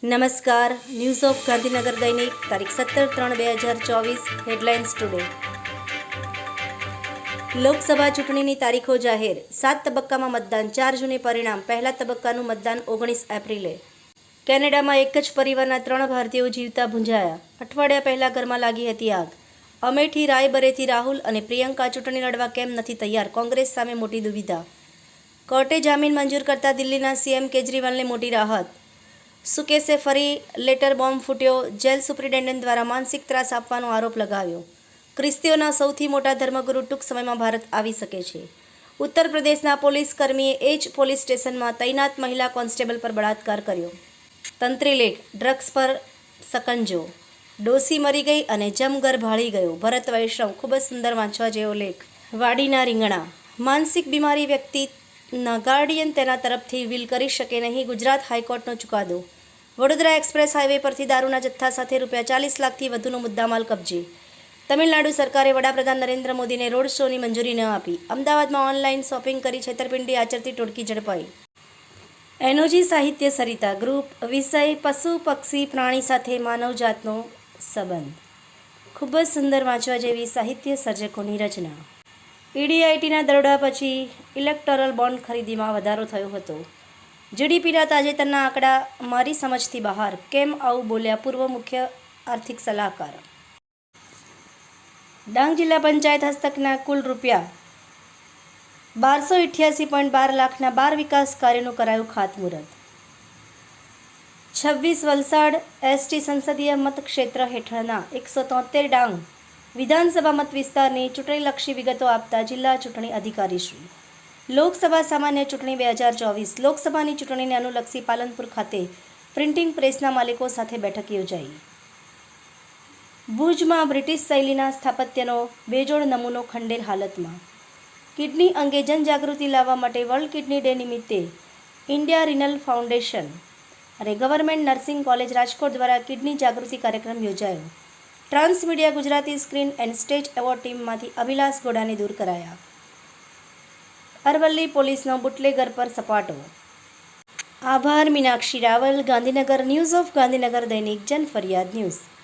નમસ્કાર. News of Gandhinagar દૈનિક તારીખ 17/3/2024. Headlines today. લોકસભા ચૂંટણીની તારીખો જાહેર. 7 તબક્કામાં મતદાન. 4 જૂને પરિણામ. પહેલા તબક્કાનું મતદાન 19 એપ્રિલે. કેનેડામાં એક જ પરિવારના 3 ભારતીયો જીવતા ભૂંજાયા. અઠવાડિયા પહેલા ઘરમાં લાગી હતી આગ. અમેઠી રાયબરેથી રાહુલ અને પ્રિયંકા ચૂંટણી લડવા કેમ નથી તૈયાર? કોંગ્રેસ સામે મોટી દુવિધા. કોર્ટે જામીન મંજૂર કરતા દિલ્હીના સીએમ કેજરીવાલને મોટી રાહત. સુકેશે ફરી લેટર બોમ્બ ફૂટ્યો. જેલ સુપ્રિન્ટેન્ડન્ટ દ્વારા માનસિક ત્રાસ આપવાનો આરોપ લગાવ્યો. ખ્રિસ્તીઓના સૌથી મોટા ધર્મગુરુ ટૂંક સમયમાં ભારત આવી શકે છે. ઉત્તર પ્રદેશના પોલીસ કર્મીએ એ જ પોલીસ સ્ટેશનમાં તૈનાત મહિલા કોન્સ્ટેબલ પર બળાત્કાર કર્યો. તંત્રી લેખ. ડ્રગ્સ પર સકંજો. ડોસી મરી ગઈ અને જમઘર ભાળી ગયો. ભરત વૈષ્ણવ. ખૂબ જ સુંદર વાંચવા જેવો લેખ. વાડીના રીંગણા. માનસિક બીમારી વ્યક્તિના ગાર્ડિયન તેના તરફથી વીલ કરી શકે નહીં. ગુજરાત હાઈકોર્ટનો ચુકાદો. વડોદરા એક્સપ્રેસ હાઈવે પરથી દારૂના જથ્થા સાથે ₹40 લાખથી વધુનો મુદ્દામાલ કબજે. તમિલનાડુ સરકારે વડાપ્રધાન નરેન્દ્ર મોદીને રોડ શોની મંજૂરી ન આપી. અમદાવાદમાં ઓનલાઈન શોપિંગ કરી છેતરપિંડી આચરતી ટોળકી ઝડપાઈ. એનોજી સાહિત્ય સરિતા ગ્રુપ. વિષય પશુ પક્ષી પ્રાણી સાથે માનવજાતનો સંબંધ. ખૂબ જ સુંદર વાંચવા જેવી સાહિત્ય સર્જકોની રચના. ઈડીઆઈટીના દરોડા પછી ઇલેક્ટોરલ બોન્ડ ખરીદીમાં વધારો થયો હતો. જીડીપીના તાજેતરના આંકડા મારી સમજથી બહાર. કેમ આવું બોલ્યા પૂર્વ મુખ્ય આર્થિક સલાહકાર. ડાંગ જિલ્લા પંચાયત હસ્તકના કુલ ₹1288.12 લાખના 12 વિકાસ કાર્યોનું કરાયું ખાતમુહૂર્ત. 26 વલસાડ એસટી સંસદીય મતક્ષેત્ર હેઠળના 173 ડાંગ વિધાનસભા મત વિસ્તારની ચૂંટણીલક્ષી વિગતો આપતા જિલ્લા ચૂંટણી અધિકારીશ્રી. લોકસભા સામાન્ય ચૂંટણી 2024. લોકસભાની ચૂંટણીને અનુલક્ષી પાલનપુર ખાતે પ્રિન્ટિંગ પ્રેસના માલિકો સાથે બેઠક યોજાઈ. ભુજમાં બ્રિટિશ શૈલીના સ્થાપત્યનો બેજોડ નમૂનો ખંડેર હાલતમાં. કિડની અંગે જનજાગૃતિ લાવવા માટે વર્લ્ડ કિડની ડે નિમિત્તે ઇન્ડિયા રિનલ ફાઉન્ડેશન અને ગવર્મેન્ટ નર્સિંગ કોલેજ રાજકોટ દ્વારા કિડની જાગૃતિ કાર્યક્રમ યોજાયો. Transmedia Gujarati screen and stage award ટીમમાંથી અભિલાષ ગોડાને દૂર કરાયા. અરવલ્લી પોલીસનો બુટલેગર પર સપાટો. આભાર. મીનાક્ષી રાવલ, ગાંધીનગર. ન્યૂઝ ઓફ ગાંધીનગર દૈનિક જન ફરિયાદ ન્યૂઝ.